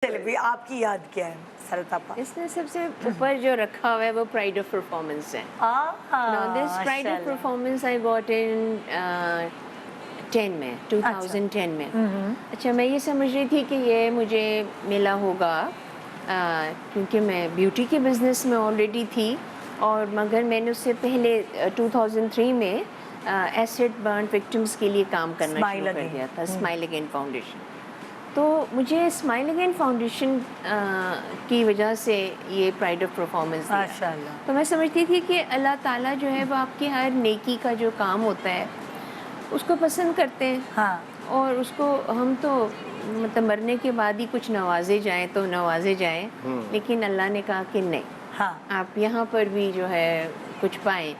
چلے بھی آپ کی یاد کیا ہے سرت آپا؟ اس نے سب سے اوپر جو رکھا ہوا ہے وہ پرائڈ آف پرفارمنس ہے. Now this pride of performance I got in 10 میں 2010 میں. اچھا میں یہ سمجھ رہی تھی کہ یہ مجھے ملا ہوگا کیونکہ میں بیوٹی کے بزنس میں آلریڈی تھی, اور مگر میں نے اس سے پہلے 2003 میں ایسڈ برن وکٹمس کے لیے کام کرنا شروع کر دیا تھا, اسمائل اگین فاؤنڈیشن. تو مجھے اسمائل اگین فاؤنڈیشن کی وجہ سے یہ پرائڈ آف پرفارمنس دیا. تو میں سمجھتی تھی کہ اللہ تعالیٰ جو ہے وہ آپ کی ہر نیکی کا جو کام ہوتا ہے اس کو پسند کرتے ہیں, اور اس کو ہم تو مطلب مرنے کے بعد ہی کچھ نوازے جائیں تو نوازے جائیں, لیکن اللہ نے کہا کہ نہیں, آپ یہاں پر بھی جو ہے کچھ پائیں.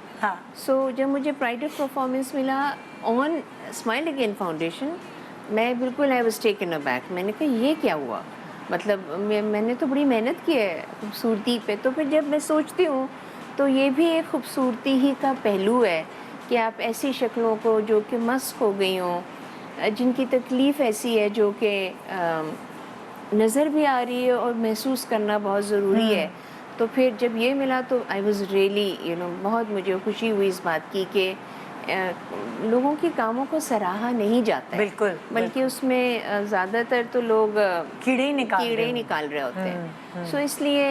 سو جب مجھے پرائڈ آف پرفارمنس ملا آن اسمائل اگین فاؤنڈیشن, میں بالکل آئی واز ٹیکن ابیک. میں نے کہا یہ کیا ہوا, مطلب میں نے تو بڑی محنت کی ہے خوبصورتی پہ. تو پھر جب میں سوچتی ہوں تو یہ بھی ایک خوبصورتی ہی کا پہلو ہے کہ آپ ایسی شکلوں کو جو کہ مسخ ہو گئی ہوں, جن کی تکلیف ایسی ہے جو کہ نظر بھی آ رہی ہے اور محسوس کرنا بہت ضروری ہے. تو پھر جب یہ ملا تو آئی واز ریئلی بہت مجھے خوشی ہوئی اس بات کی کہ لوگوں کے کاموں کو سراہا نہیں جاتا ہے, بالکل, بلکہ اس میں زیادہ تر تو لوگ کیڑے ہی نکال رہے ہوتے ہیں. سو اس لیے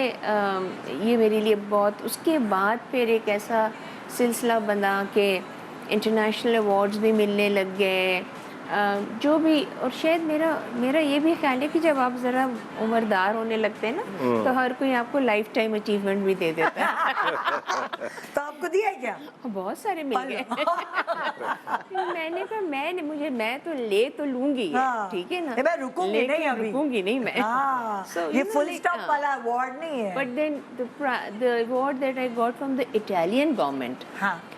یہ میرے لیے بہت, اس کے بعد پھر ایک ایسا سلسلہ بنا کہ انٹرنیشنل ایوارڈز بھی ملنے لگ گئے جو بھی. اور شاید میرا یہ بھی خیال ہے کہ جب آپ ذرا عمردار ہونے لگتے ہیں نا تو ہر کوئی آپ کو لائف ٹائم اچیومنٹ بھی دے دیتا ہے. تو آپ کو دیا ہے کیا؟ بہت سارے مل گئے. میں نے کہا میں تو لے تو لوں گی, ٹھیک ہے نا, میں رکوں گی نہیں میں. یہ فل اسٹاپ والا ایوارڈ نہیں ہے. But then the award that I got from the Italian government,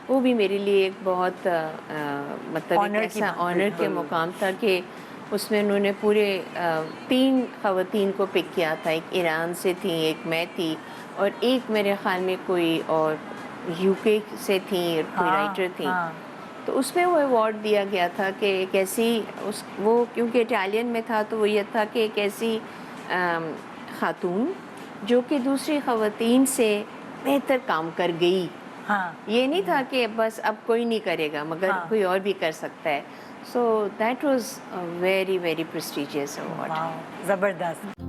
وہ بھی میرے لیے ایک بہت مطلب ایک ایسا آنر کے مقام تھا کہ اس میں انہوں نے پورے 3 خواتین کو پک کیا تھا. ایک ایران سے تھی, ایک میں تھی, اور ایک میرے خیال میں کوئی اور یو کے سے تھیں, کوئی رائٹر تھیں. تو اس میں وہ ایوارڈ دیا گیا تھا کہ ایک ایسی وہ کیونکہ اٹالین میں تھا تو وہ یہ تھا کہ ایک ایسی خاتون جو کہ دوسری خواتین سے بہتر کام کر گئی. یہ نہیں تھا کہ بس اب کوئی نہیں کرے گا مگر کوئی اور بھی کر سکتا ہے. So that was very very prestigious award. زبردست.